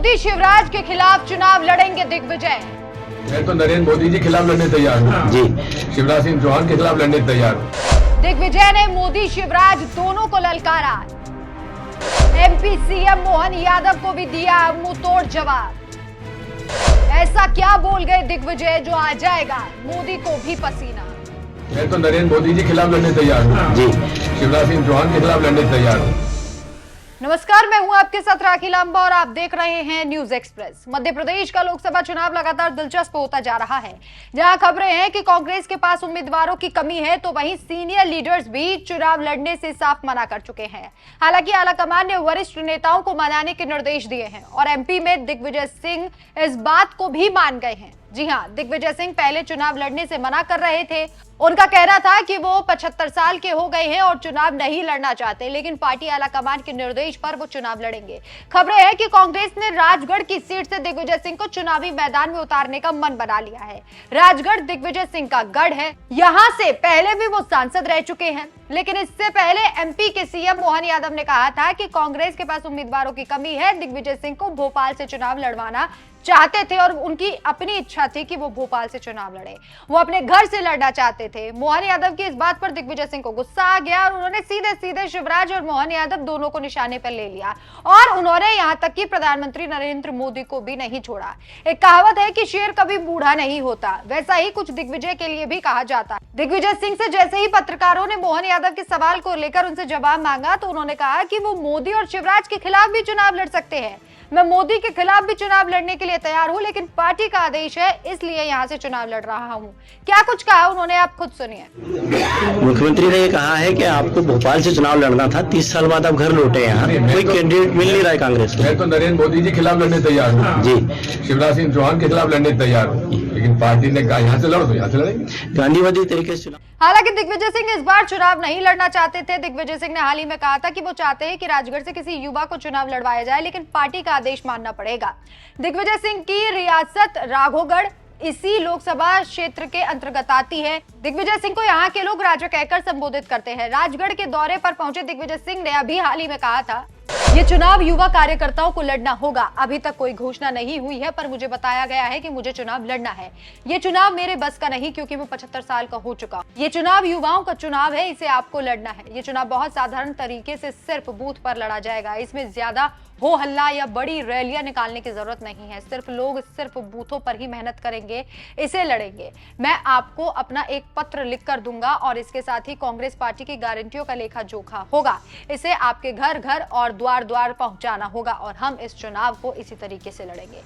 मोदी शिवराज के खिलाफ चुनाव लड़ेंगे दिग्विजय। मैं तो नरेंद्र मोदी जी के खिलाफ लड़ने तैयार हूँ जी। शिवराज सिंह चौहान के खिलाफ लड़ने तैयार हूँ। दिग्विजय ने मोदी शिवराज दोनों को ललकारा। एमपी सीएम मोहन यादव को भी दिया मुंहतोड़ जवाब। ऐसा क्या बोल गए दिग्विजय जो आ जाएगा मोदी को भी पसीना। मैं तो नरेंद्र मोदी जी के खिलाफ लड़ने तैयार हूँ जी। शिवराज सिंह चौहान के खिलाफ लड़ने तैयार हूँ। नमस्कार, मैं हूं आपके साथ राखी लांबा और आप देख रहे हैं न्यूज एक्सप्रेस। मध्य प्रदेश का लोकसभा चुनाव लगातार दिलचस्प होता जा रहा है। जहां खबरें हैं कि कांग्रेस के पास उम्मीदवारों की कमी है, तो वहीं सीनियर लीडर्स भी चुनाव लड़ने से साफ मना कर चुके हैं। हालांकि आलाकमान ने वरिष्ठ नेताओं को मनाने के निर्देश दिए हैं और एमपी में दिग्विजय सिंह इस बात को भी मान गए हैं। जी हां, दिग्विजय सिंह पहले चुनाव लड़ने से मना कर रहे थे। उनका कहना था कि वो 75 साल के हो गए हैं और चुनाव नहीं लड़ना चाहते, लेकिन पार्टी आलाकमान के निर्देश पर वो चुनाव लड़ेंगे। खबरें हैं कि कांग्रेस ने राजगढ़ की सीट से दिग्विजय सिंह को चुनावी मैदान में उतारने का मन बना लिया है। राजगढ़ दिग्विजय सिंह का गढ़ है। यहां से पहले भी वो सांसद रह चुके हैं, लेकिन इससे पहले एमपी के सीएम मोहन यादव ने कहा था कि कांग्रेस के पास उम्मीदवारों की कमी है। दिग्विजय सिंह को भोपाल से चुनाव लड़वाना चाहते थे और उनकी अपनी इच्छा थी कि वो भोपाल से चुनाव लड़े। वो अपने घर से लड़ना चाहते थे। मोहन यादव की इस बात पर दिग्विजय सिंह को गुस्सा आ गया और उन्होंने सीधे सीधे शिवराज और मोहन यादव दोनों को निशाने पर ले लिया और उन्होंने यहां तक कि प्रधानमंत्री नरेंद्र मोदी को भी नहीं छोड़ा। एक कहावत है कि शेर कभी बूढ़ा नहीं होता, वैसा ही कुछ दिग्विजय के लिए भी कहा जाता है। दिग्विजय सिंह से जैसे ही पत्रकारों ने मोहन यादव के सवाल को लेकर उनसे जवाब मांगा, तो उन्होंने कहा कि वो मोदी और शिवराज के खिलाफ भी चुनाव लड़ सकते हैं। मैं मोदी के खिलाफ भी चुनाव लड़ने के लिए तैयार हूं, लेकिन पार्टी का आदेश है, इसलिए यहां से चुनाव लड़ रहा हूं। क्या कुछ कहा उन्होंने, आप खुद सुनिए। मुख्यमंत्री ने ये कहा है कि आपको भोपाल से चुनाव लड़ना था, 30 साल बाद आप घर लौटे यहाँ, कोई कैंडिडेट मिल नहीं रहा है कांग्रेस को। मैं तो नरेंद्र मोदी जी के खिलाफ लड़ने तैयार हूँ जी। शिवराज सिंह चौहान के खिलाफ लड़ने तैयार हूँ, लेकिन पार्टी ने कहा यहाँ से लड़ो तो यहाँ से लड़ेंगे, गांधीवादी तरीके से चुनाव। हालांकि दिग्विजय सिंह इस बार चुनाव नहीं लड़ना चाहते थे। दिग्विजय सिंह ने हाल ही में कहा था कि वो चाहते हैं कि राजगढ़ से किसी युवा को चुनाव लड़वाया जाए, लेकिन पार्टी का आदेश मानना पड़ेगा। दिग्विजय सिंह की रियासत राघोगढ़ इसी लोकसभा क्षेत्र के अंतर्गत आती है। दिग्विजय सिंह को यहाँ के लोग राजा कहकर संबोधित करते हैं। राजगढ़ के दौरे पर पहुंचे दिग्विजय सिंह ने अभी हाल ही में कहा था, ये चुनाव युवा कार्यकर्ताओं को लड़ना होगा। अभी तक कोई घोषणा नहीं हुई है, पर मुझे बताया गया है कि मुझे चुनाव लड़ना है। ये चुनाव मेरे बस का नहीं, क्योंकि मैं 75 साल का हो चुका हूं। ये चुनाव युवाओं का चुनाव है, इसे आपको लड़ना है। ये चुनाव बहुत साधारण तरीके से सिर्फ बूथ पर लड़ा जाएगा। इसमें ज्यादा हो हल्ला या बड़ी रैलियां निकालने की जरूरत नहीं है। सिर्फ बूथों पर ही मेहनत करेंगे, इसे लड़ेंगे। मैं आपको अपना एक पत्र लिखकर दूंगा और इसके साथ ही कांग्रेस पार्टी की गारंटियों का लेखा जोखा होगा। इसे आपके घर घर और द्वार द्वार पहुंचाना होगा और हम इस चुनाव को इसी तरीके से लड़ेंगे।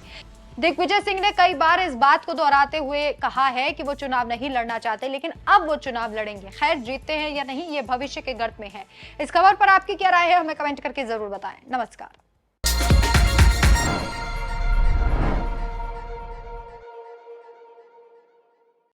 दिग्विजय सिंह ने कई बार इस बात को दोहराते हुए कहा है कि वो चुनाव नहीं लड़ना चाहते, लेकिन अब वो चुनाव लड़ेंगे। खैर, जीतते हैं या नहीं ये भविष्य के गर्त में है। इस खबर पर आपकी क्या राय है, हमें कमेंट करके जरूर बताएं। नमस्कार।